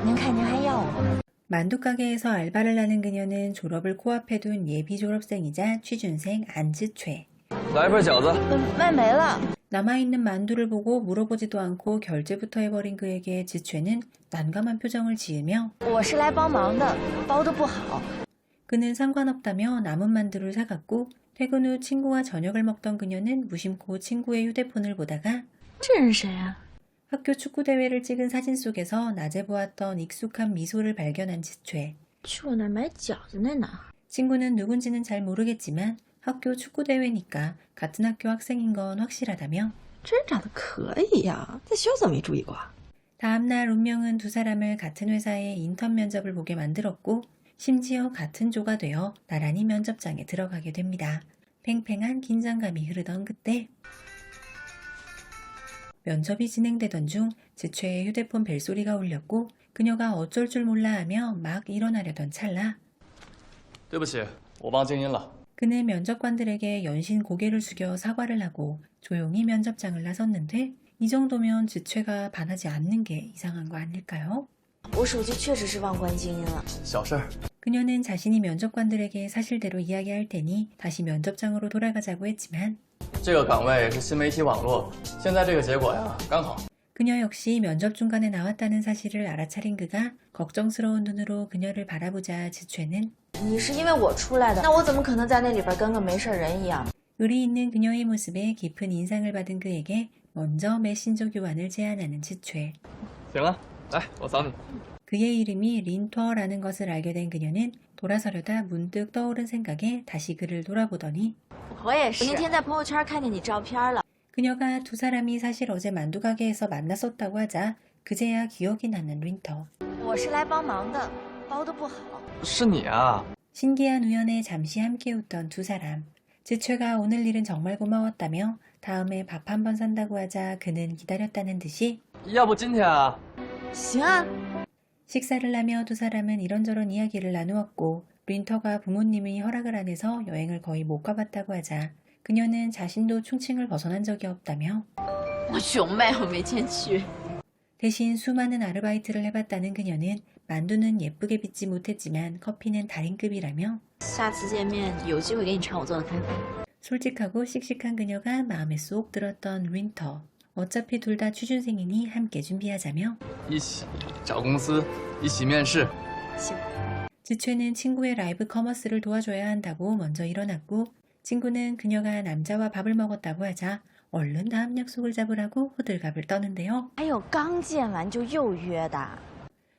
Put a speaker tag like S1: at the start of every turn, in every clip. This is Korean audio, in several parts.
S1: 您看您还要我？
S2: 만두 가게에서 알바를 하는 그녀는 졸업을 코앞에 둔 예비 졸업생이자 취준생 안지최.
S3: 来一份饺子。
S1: 卖没了。
S2: 남아있는 만두를 보고 물어보지도 않고 결제부터 해버린 그에게 지최는 난감한 표정을 지으며
S1: 我是来帮忙的，包得不好。
S2: 그는 상관없다며 남은 만두를 사갔고 퇴근 후 친구와 저녁을 먹던 그녀는 무심코 친구의 휴대폰을 보다가
S1: 这人谁啊？
S2: 학교 축구대회를 찍은 사진 속에서 낮에 보았던 익숙한 미소를 발견한 지최.
S1: 去我那儿买饺子那呢？
S2: 친구는 누군지는 잘 모르겠지만 학교 축구대회니까 같은 학교 학생인 건 확실하다며
S4: 这人长得可以呀，在学校怎么没注意过？
S2: 다음날 운명은 두 사람을 같은 회사의 인턴 면접을 보게 만들었고 심지어 같은 조가 되어 나란히 면접장에 들어가게 됩니다. 팽팽한 긴장감이 흐르던 그때 면접이 진행되던 중 지최의 휴대폰 벨소리가 울렸고 그녀가 어쩔 줄 몰라 하며 막 일어나려던 찰나
S3: 对不起，我忘静音了。
S2: 그는 면접관들에게 연신 고개를 숙여 사과를 하고 조용히 면접장을 나섰는데 이 정도면 지최가 반하지 않는 게 이상한 거 아닐까요?
S1: 我手机确实是忘关静音了。
S3: 小事儿。
S2: 그녀는 자신이 면접관들에게 사실대로 이야기할 테니 다시 면접장으로 돌아가자고 했지만
S3: 这个岗位是新媒体网络，现在这个结果呀，刚好。
S2: 그녀 역시 면접 중간에 나왔다는 사실을 알아차린 그가 걱정스러운 눈으로 그녀를 바라보자 지최는
S1: 你是因为我出来的，那我怎么可能在那里边跟个没事人一样？
S2: 의리 있는 그녀의 모습에 깊은 인상을 받은 그에게 먼저 메신저 교환을 제안하는 지최.
S3: 行了，来，我扫你。
S2: 그의 이름이 린터라는 것을 알게 된 그녀는 돌아서려다 문득 떠오른 생각에 다시 그를 돌아보더니
S1: 我也是。我那天在朋友圈看见你照片了。
S2: 그녀가 두 사람이 사실 어제 만두 가게에서 만났었다고 하자 그제야 기억이 나는 린터.
S1: 我是来帮忙的，包得不好。
S3: 是你啊。
S2: 신기한 우연에 잠시 함께 웃던 두 사람. 지최가 오늘 일은 정말 고마웠다며 다음에 밥 한 번 산다고 하자 그는 기다렸다는 듯이
S3: 要不今天啊？
S1: 行啊。
S2: 식사를 하며 두 사람은 이런저런 이야기를 나누었고 린터가 부모님이 허락을 안 해서 여행을 거의 못 가봤다고 하자 그녀는 자신도 충칭을 벗어난 적이 없다며
S1: 我穷呗，我没钱去。
S2: 대신 수많은 아르바이트를 해봤다는 그녀는 만두는 예쁘게 빚지 못했지만 커피는 달인급이라며
S1: 下次见面有机会给你尝我做的咖啡。
S2: 솔직하고 씩씩한 그녀가 마음에 쏙 들었던 린터. 어차피 둘 다 취준생이니 함께 준비하자며
S3: 一起找公司，一起面试。
S1: 行。
S2: 지최는 친구의 라이브 커머스를 도와줘야 한다고 먼저 일어났고 친구는 그녀가 남자와 밥을 먹었다고 하자 얼른 다음 약속을 잡으라고 호들갑을 떠는데요.
S1: 还有刚见完就又约的。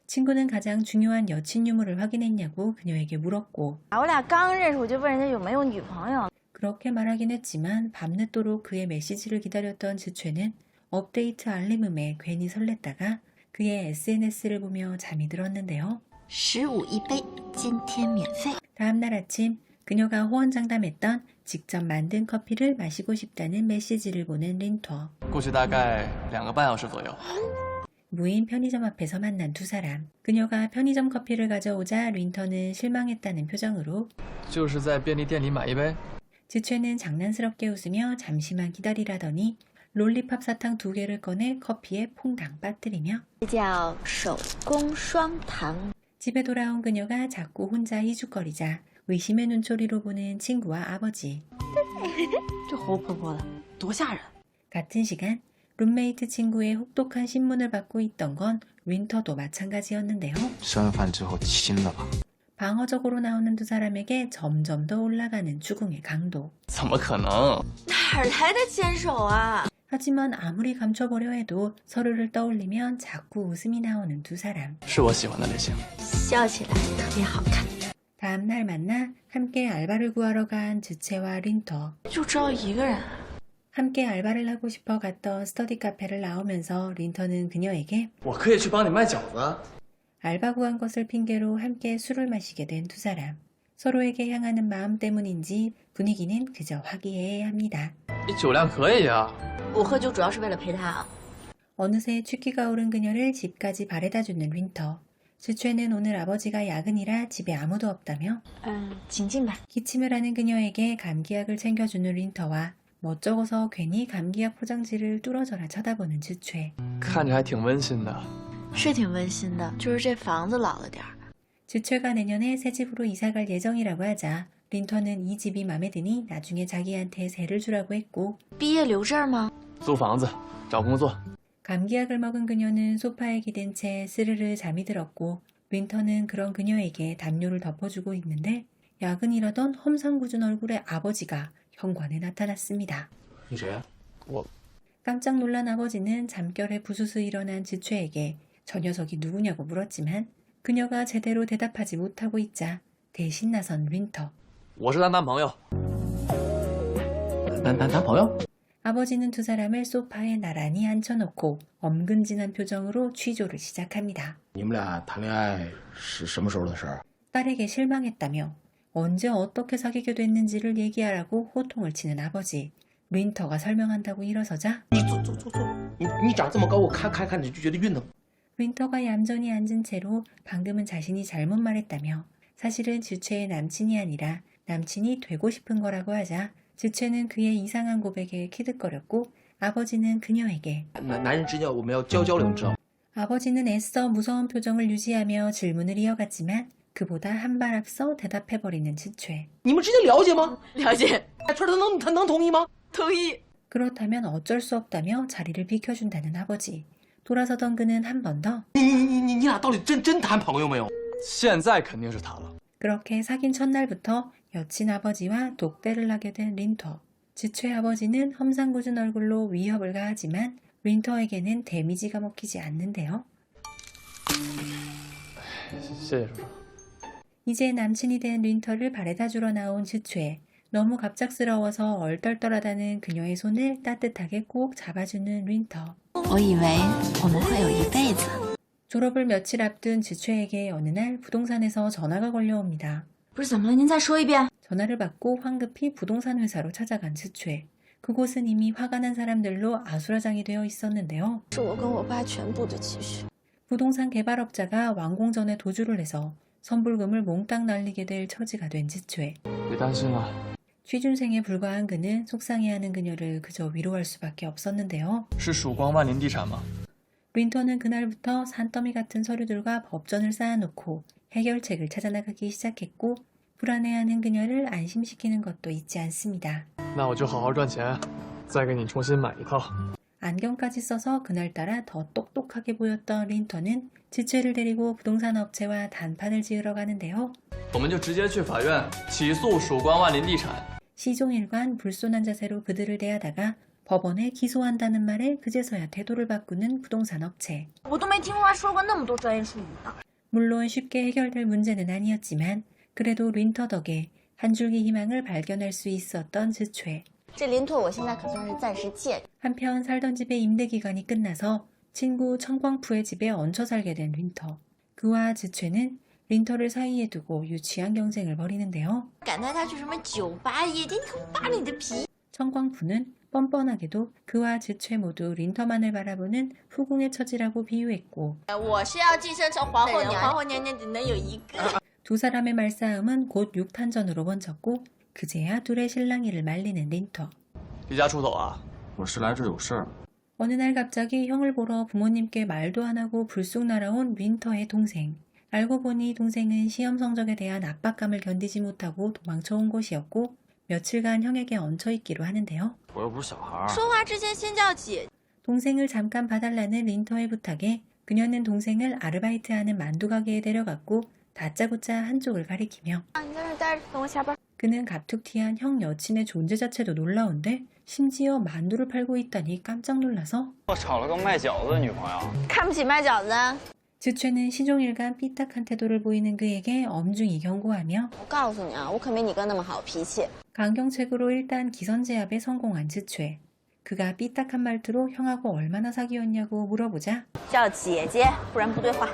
S2: 친구는 가장 중요한 여친 유무를 확인했냐고 그녀에게 물었고
S1: 我俩刚认识我就问人家有没有女朋友。
S2: 그렇게 말하긴 했지만 밤늦도록 그의 메시지를 기다렸던 지최는 업데이트 알림음에 괜히 설렜다가 그의 SNS를 보며 잠이 들었는데요.
S1: 15一杯，今天免费。
S2: 다음날 아침 그녀가 호언장담했던 직접 만든 커피를 마시고 싶다는 메시지를 보낸 린터.
S3: 过去大概2个半小时左右。
S2: 무인 편의점 앞에서 만난 두 사람. 그녀가 편의점 커피를 가져오자 린터는 실망했다는 표정으로
S3: 就是在便利店里买一杯。
S2: 지최는 장난스럽게 웃으며 잠시만 기다리라더니 롤리팝 사탕 2개를 꺼내 커피에 퐁당 빠뜨리며
S1: 这叫手工双糖。
S2: 집에 돌아온 그녀가 자꾸 혼자 희죽거리자 의심의 눈초리로 보는 친구와 아버지.
S4: 这活泼泼的，多吓人！
S2: 같은 시간 룸메이트 친구의 혹독한 신문을 받고 있던 건 윈터도 마찬가지였는데요.
S5: 吃完饭之后亲了吧？
S2: 방어적으로 나오는 두 사람에게 점점 더 올라가는 추궁의 강도.
S3: 怎么可能？
S1: 哪儿来的牵手啊？
S2: 하지만 아무리 감춰보려 해도 서로를 떠올리면 자꾸 웃음이 나오는 두 사람.
S3: 是我喜欢的类型。
S1: 笑起来特别好看。
S2: 다음날 만나 함께 알바를 구하러 간 지채와 린터.
S1: 就招一个人。
S2: 함께 알바를 하고 싶어 갔던 스터디 카페를 나오면서 린터는 그녀에게
S3: 我可以去帮你卖饺子。
S2: 알바 구한 것을 핑계로 함께 술을 마시게 된 두 사람. 서로에게 향하는 마음 때문인지 분위기는 그저 화기애애합니다.
S3: 你酒量可以啊。
S1: 我喝酒主要是为了陪他啊。
S2: 어느새 취기가 오른 그녀를 집까지 바래다주는 윈터. 지최는 오늘 아버지가 야근이라 집에 아무도 없다며
S1: 请进吧。
S2: 기침을 하는 그녀에게 감기약을 챙겨주는 윈터와 멋쩍어서 괜히 감기약 포장지를 뚫어져라 쳐다보는 지최.
S3: 看着还挺温馨的。
S1: 是挺温馨的，就是这房子老了点儿。
S2: 지최가 내년에 새 집으로 이사갈 예정이라고 하자 린터는 이 집이 마음에 드니 나중에 자기한테 세를 주라고 했고
S1: 毕业留这儿吗？
S3: 租房子，找工作。
S2: 감기약을 먹은 그녀는 소파에 기댄 채 스르르 잠이 들었고 린터는 그런 그녀에게 담요를 덮어주고 있는데 야근이라던 험상궂은 얼굴의 아버지가 현관에 나타났습니다.
S5: 你谁呀？
S2: 깜짝 놀란 아버지는 잠결에 부스스 일어난 지최에게 저 녀석이 누구냐고 물었지만 그녀가 제대로 대답하지 못하고 있자 대신 나선 린터.
S3: 我是她男朋友。男朋友？
S2: 아버지는 두 사람을 소파에 나란히 앉혀놓고 엄근진한 표정으로 취조를 시작합니다.
S5: 你们俩谈恋爱是什么时候的事儿？
S2: 딸에게 실망했다며 언제 어떻게 사귀게 됐는지를 얘기하라고 호통을 치는 아버지. 린터가 설명한다고 일어서자
S5: 你坐，你长这么高，我看你就觉得晕腾。
S2: 린터가 얌전히 앉은 채로 방금은 자신이 잘못 말했다며 사실은 지최의 남친이 아니라 남친이 되고 싶은 거라고 하자 지최는 그의 이상한 고백에 키득거렸고 아버지는 그녀에게
S5: 男人之间我们要交流，你知道吗？
S2: 아버지는 애써 무서운 표정을 유지하며 질문을 이어갔지만 그보다 한 발 앞서 대답해버리는 지최.
S5: 你们之间了解吗？
S1: 了解，
S5: 哎，春儿他能同意吗？
S1: 同意。
S2: 그렇다면 어쩔 수 없다며 자리를 비켜준다는 아버지. 돌아서던 그는 한 번 더
S5: 你俩到底真谈朋友没有？
S3: 现在肯定是他了。
S2: 그렇게 사귄 첫날부터 여친 아버지와 독대를 하게 된 린터. 지최 아버지는 험상궂은 얼굴로 위협을 가하지만 린터에게는 데미지가 먹히지 않는데요.
S3: 谢谢叔叔。
S2: 이제 남친이 된 린터를 바래다 주러 나온 지최. 너무 갑작스러워서 얼떨떨하다는 그녀의 손을 따뜻하게 꼭 잡아주는 린터.
S1: 我以为我们会有一辈子。
S2: 졸업을 며칠 앞둔 지최에게 어느 날 부동산에서 전화가 걸려옵니다.
S1: 不是怎么了？您再说一遍。
S2: 전화를 받고 황급히 부동산 회사로 찾아간 지최. 그곳은 이미 화가 난 사람들로 아수라장이 되어 있었는데요.
S1: 是我跟我爸全部的积蓄。
S2: 부동산 개발업자가 완공 전에 도주를 해서 선불금을 몽땅 날리게 될 처지가 된 지최.
S3: 别担心了，
S2: 취준생에 불과한 그는 속상해하는 그녀를 그저 위로할 수밖에 없었는데요.
S3: 是曙光万林地产吗？
S2: 린터는 그날부터 산더미 같은 서류들과 법전을 쌓아놓고 해결책을 찾아나가기 시작했고 불안해하는 그녀를 안심시키는 것도 잊지 않습니다.
S3: 那我就好好赚钱，再给你重新买一套。
S2: 안경까지 써서 그날따라 더 똑똑하게 보였던 린터는 지최를 데리고 부동산 업체와 단판을 지으러 가는데요.
S3: 我们就直接去法院起诉曙光万林地产。
S2: 시종일관 불손한 자세로 그들을 대하다가 법원에 기소한다는 말에 그제서야 태도를 바꾸는 부동산 업체.
S1: 我都没听他说过那么多专业术语呢。
S2: 물론 쉽게 해결될 문제는 아니었지만 그래도 린터 덕에 한 줄기 희망을 발견할 수 있었던 지최.
S1: 这林拓我现在可算是暂时借着。
S2: 한편 살던 집의 임대 기간이 끝나서 친구 청광푸의 집에 얹혀 살게 된 린터. 그와 지최는 린터를 사이에 두고 유치한 경쟁을 벌이는데요.
S1: 敢带他去什么酒吧、夜店，你可扒了你的皮！
S2: 청광푸는 뻔뻔하게도 그와 지최 모두 린터만을 바라보는 후궁의 처지라고 비유했고
S1: 我是要晋升成皇后娘，皇后娘娘只能有一个。
S2: 두 사람의 말싸움은 곧 육탄전으로 번졌고 그제야 둘의 실랑이를 말리는 린터.
S3: 离家出走啊？
S5: 我是来这有事儿。
S2: 어느 날 갑자기 형을 보러 부모님께 말도 안 하고 불쑥 날아온 린터의 동생. 알고 보니 동생은 시험 성적에 대한 압박감을 견디지 못하고 도망쳐온 것이었고 며칠간 형에게 얹혀있기로 하는데요.
S5: 我又不是小孩。
S1: 说话之前先叫姐。
S2: 동생을 잠깐 봐달라는 린터의 부탁에 그녀는 동생을 아르바이트하는 만두 가게에 데려갔고 다짜고짜 한쪽을 가리키며
S1: 你在这待着，等我下班。
S2: 그는 갑툭튀한 형 여친의 존재 자체도 놀라운데 심지어 만두를 팔고 있다니 깜짝 놀라서
S6: 我找了个卖饺子的女朋友。
S1: 看不起卖饺子。
S2: 지최는 시종일관 삐딱한 태도를 보이는 그에게 엄중히 경고하며
S1: 我告诉你啊，我可没你哥那么好脾气。
S2: 강경책으로 일단 기선제압에 성공한 지최. 그가 삐딱한 말투로 형하고 얼마나 사귀었냐고 물어보자
S1: 叫姐姐，不然不对话。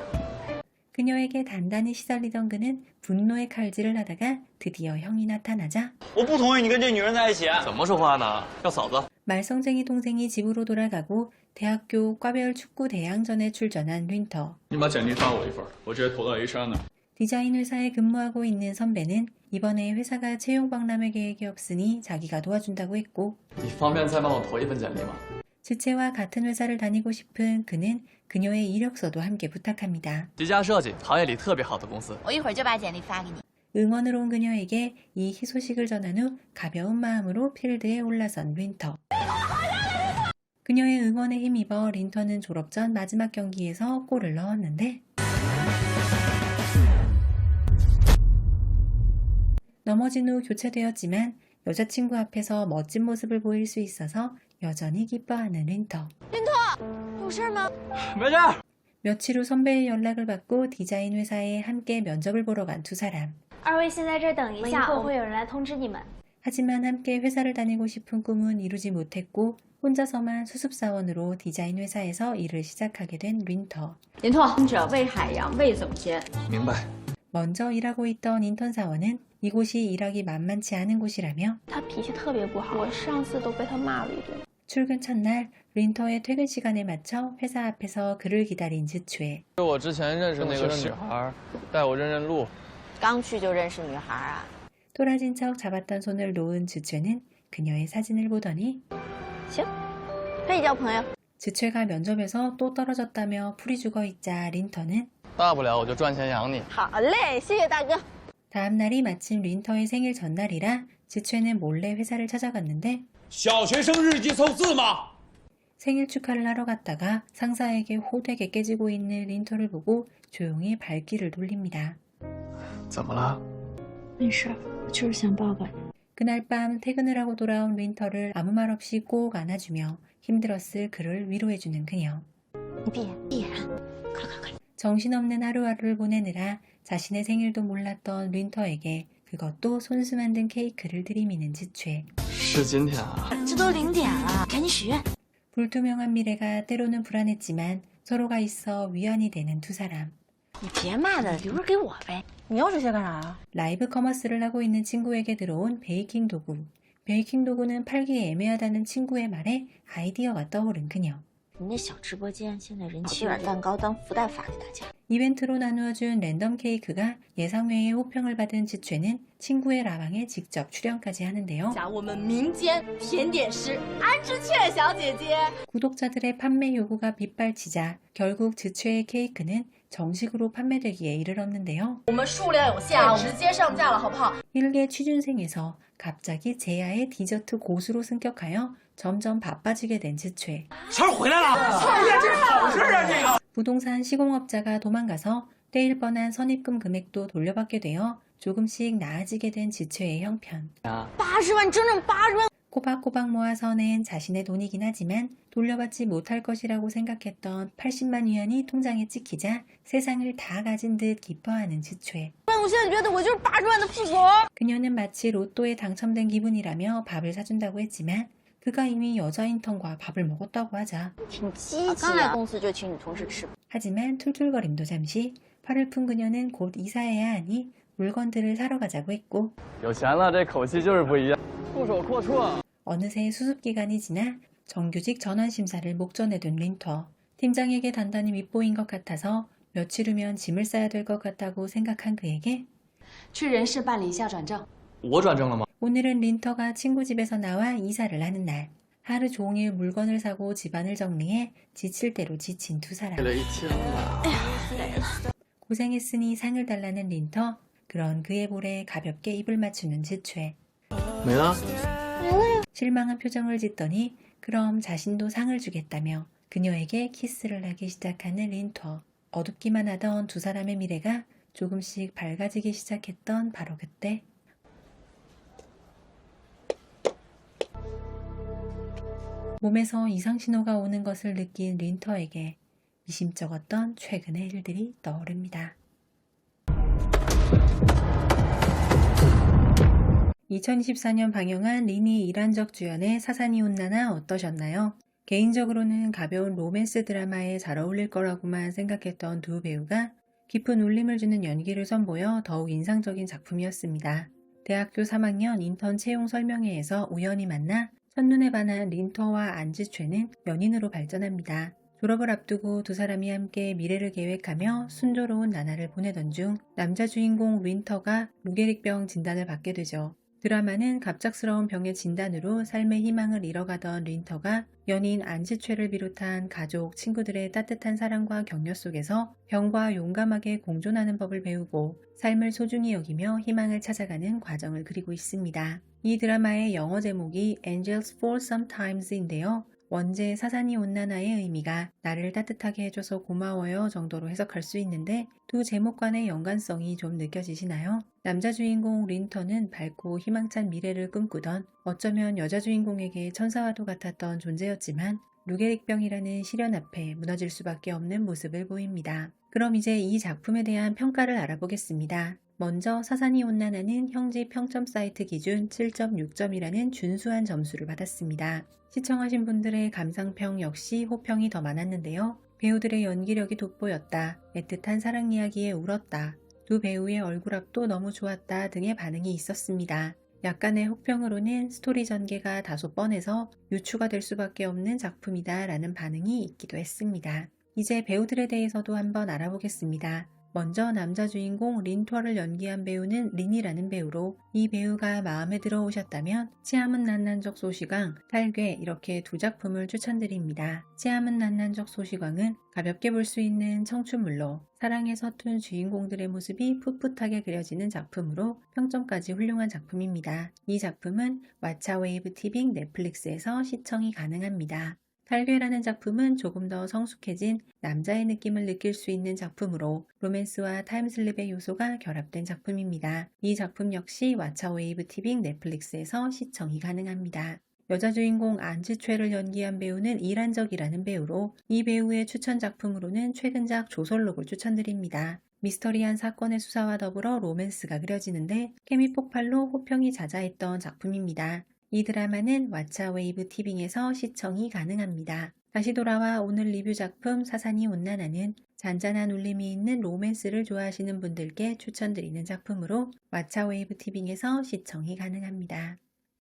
S2: 그녀에게 단단히 시달리던 그는 분노의 칼질을 하다가 드디어 형이 나타나자
S6: 我不同意你跟这女人在一起。
S3: 怎么说话呢？要嫂子。
S2: 말썽쟁이 동생이 집으로 돌아가고 대학교 과별 축구 대항전에 출전한 린터.
S7: 你把简历发我一份，我直接投到 HR 那。
S2: 디자인 회사에 근무하고 있는 선배는 이번에 회사가 채용 박람회 계획이 없으니 자기가 도와준다고 했고
S3: 你方便再帮我投一份简历吗？
S2: 지채와 같은 회사를 다니고 싶은 그는 그녀의 이력서도 함께 부탁합니다.
S3: 极佳设计，行业里特别好的公司。
S8: 我一会儿就把简历发给你。
S2: 응원으로 온 그녀에게 이 희소식을 전한 후 가벼운 마음으로 필드에 올라선 린터. 그녀의 응원에 힘입어 린터는 졸업 전 마지막 경기에서 골을 넣었는데 넘어진 후 교체되었지만 여자친구 앞에서 멋진 모습을 보일 수 있어서 여전히 기뻐하는 린터.
S8: 有事吗？
S3: 没事。
S2: 며칠 후 선배의 연락을 받고 디자인 회사에 함께 면접을 보러 간 두 sa람.
S1: 二位先在这儿等一下，一会儿会有人来通知你们。
S2: 하지만 함께 회사를 다니고 싶은 꿈은 이루지 못했고 혼자서만 수습사원으로 디자인 회사에서 일을 시작하게 된 린터.
S4: 林拓，者魏海洋魏总监。
S3: 明白。
S2: 먼저 일하고 있던 인턴 사원은 이곳이 일하기 만만치 않은 곳이라며
S1: 他脾气特别不好，我上次都被他骂了一顿。
S2: 출근 첫날 린터의 퇴근 시간에 맞춰 회사 앞에서 그를 기다린 지최.
S3: 是我之前认识那个女孩，带我认认路。
S8: 刚去就认识女孩啊？
S2: 또라진 척 잡았던 손을 놓은 지최는 그녀의 사진을 보더니
S8: 行，可以交朋友。
S2: 지최가 면접에서 또 떨어졌다며 풀이 죽어 있자 린터는
S3: 大不了我就赚钱养你。
S8: 好嘞，谢谢大哥。
S2: 다음 날이 마침 린터의 생일 전날이라 지최는 몰래 회사를 찾아갔는데
S5: 小学生日记凑字吗？
S2: 생일 축하를 하러 갔다가 상사에게 호되게 깨지고 있는 린터를 보고 조용히 발길을 돌립니다.
S3: 怎么了？
S4: 没事，我就是想抱抱你。
S2: 그날 밤 퇴근을 하고 돌아온 린터를 아무 말 없이 꼭 안아주며 힘들었을 그를 위로해주는 그녀.
S8: 你闭眼，闭眼。快快快！
S2: 정신없는 하루하루를 보내느라 자신의 생일도 몰랐던 린터에게 그것도 손수 만든 케이크를 들이미는 지최.
S3: 是今天啊。
S8: 这都0点了，赶紧许愿。
S2: 불투명한 미래가 때로는 불안했지만 서로가 있어 위안이 되는 두 사람.
S8: 你别骂了，留着给我呗。你要这些干啥呀？
S2: 라이브 커머스를 하고 있는 친구에게 들어온 베이킹 도구. 베이킹 도구는 팔기 애매하다는 친구의 말에 아이디어가 떠오른 그녀.
S8: 你那小直播间现在人气有点蛋糕当福袋发给大家。
S2: 이벤트로 나누어준 랜덤 케이크가 예상외의 호평을 받은 지최는 친구의 라방에 직접 출연까지 하는데요.
S4: 我们民间甜点师安之雀小姐姐。
S2: 구독자들의 판매 요구가 빗발치자 결국 지최의 케이크는 정식으로 판매되기에 이르렀는데요.
S4: 我们数量有限，直接上架了，好不好？
S2: 일개 취준생에서 갑자기 제야의 디저트 고수로 승격하여 점점 바빠지게 된 지최.
S5: 钱儿回来了，哎呀，这好事啊！这个。
S2: 부동산 시공업자가 도망가서 떼일 뻔한 선입금 금액도 돌려받게 되어 조금씩 나아지게 된 지최의 형편.
S8: 80万，整整80万。
S2: 꼬박꼬박 모아서 낸 자신의 돈이긴 하지만 돌려받지 못할 것이라고 생각했던 80만 위안이 통장에 찍히자 세상을 다 가진 듯 기뻐하는 지최.
S8: 我现在觉得我就是80万的富婆。
S2: 그녀는 마치 로또에 당첨된 기분이라며 밥을 사준다고 했지만 그가 이미 여자 인턴과 밥을 먹었다고 하자.
S8: 挺积极。刚来公司就请你同事吃。
S2: 하지만 툴툴거림도 잠시 팔을 푼 그녀는 곧 이사해야 하니 물건들을 사러 가자고 했고
S3: 有钱了，这口气就是不一样。触手阔绰。
S2: 어느새 수습기간이 지나 정규직 전환 심사를 목전에 둔 린터. 팀장에게 단단히 밉보인 것 같아서 며칠 후면 짐을 싸야 될 것 같다고 생각한 그에게
S4: 去人事办理一下转正。
S3: 我转正了吗？
S2: 오늘은 린터가 친구 집에서 나와 이사를 하는 날. 하루 종일 물건을 사고 집안을 정리해 지칠 대로 지친 두 사람.
S3: 累了一天了。
S2: 고생했으니 상을 달라는 린터. 그런 그의 볼에 가볍게 입을 맞추는 지최.
S3: 没了。
S2: 실망한 표정을 짓더니 그럼 자신도 상을 주겠다며 그녀에게 키스를 하기 시작하는 린터. 어둡기만 하던 두 사람의 미래가 조금씩 밝아지기 시작했던 바로 그때 몸에서 이상신호가 오는 것을 느낀 린터에게 미심쩍었던 최근의 일들이 떠오릅니다. 2024년 방영한 리니 이란적 주연의 사산이 온나나 어떠셨나요? 개인적으로는 가벼운 로맨스 드라마에 잘 어울릴 거라고만 생각했던 두 배우가 깊은 울림을 주는 연기를 선보여 더욱 인상적인 작품이었습니다. 대학교 3학년 인턴 채용 설명회에서 우연히 만나 첫눈에 반한 린터와 안지최는 연인으로 발전합니다. 졸업을 앞두고 두 사람이 함께 미래를 계획하며 순조로운 나날을 보내던 중 남자 주인공 린터가 루게릭병 진단을 받게 되죠. 드라마는 갑작스러운 병의 진단으로 삶의 희망을 잃어가던 린터가 연인 안지최를 비롯한 가족, 친구들의 따뜻한 사랑과 격려 속에서 병과 용감하게 공존하는 법을 배우고 삶을 소중히 여기며 희망을 찾아가는 과정을 그리고 있습니다. 이 드라마의 영어 제목이 Angels for Sometimes인데요. 원제 사사니 온나나의 의미가 나를 따뜻하게 해줘서 고마워요 정도로 해석할 수 있는데 두 제목 간의 연관성이 좀 느껴지시나요? 남자 주인공 린터는 밝고 희망찬 미래를 꿈꾸던 어쩌면 여자 주인공에게 천사와도 같았던 존재였지만 루게릭병이라는 시련 앞에 무너질 수밖에 없는 모습을 보입니다. 그럼 이제 이 작품에 대한 평가를 알아보겠습니다. 먼저 사사니 온나나는 형지 평점 사이트 기준 7.6점이라는 준수한 점수를 받았습니다. 시청하신 분들의 감상평 역시 호평이 더 많았는데요. 배우들의 연기력이 돋보였다, 애틋한 사랑 이야기에 울었다, 두 배우의 얼굴합도 너무 좋았다 등의 반응이 있었습니다. 약간의 혹평으로는 스토리 전개가 다소 뻔해서 유추가 될 수밖에 없는 작품이다 라는 반응이 있기도 했습니다. 이제 배우들에 대해서도 한번 알아보겠습니다. 먼저 남자 주인공 린터를 연기한 배우는 린이라는 배우로 이 배우가 마음에 들어오셨다면 치암은 난난적 소시광, 탈괴 이렇게 두 작품을 추천드립니다. 치암은 난난적 소시광은 가볍게 볼 수 있는 청춘물로 사랑에 서툰 주인공들의 모습이 풋풋하게 그려지는 작품으로 평점까지 훌륭한 작품입니다. 이 작품은 왓챠 웨이브 티빙 넷플릭스에서 시청이 가능합니다. 탈괴라는 작품은 조금 더 성숙해진 남자의 느낌을 느낄 수 있는 작품으로 로맨스와 타임슬립의 요소가 결합된 작품입니다. 이 작품 역시 왓챠 웨이브 티빙 넷플릭스에서 시청이 가능합니다. 여자 주인공 안지최를 연기한 배우는 이란적이라는 배우로 이 배우의 추천 작품으로는 최근작 조설록을 추천드립니다. 미스터리한 사건의 수사와 더불어 로맨스가 그려지는데 케미 폭발로 호평이 자자했던 작품입니다. 이 드라마는 왓챠 웨이브 티빙에서 시청이 가능합니다. 다시 돌아와 오늘 리뷰 작품 사사니 온나나는 잔잔한 울림이 있는 로맨스를 좋아하시는 분들께 추천드리는 작품으로 왓챠 웨이브 티빙에서 시청이 가능합니다.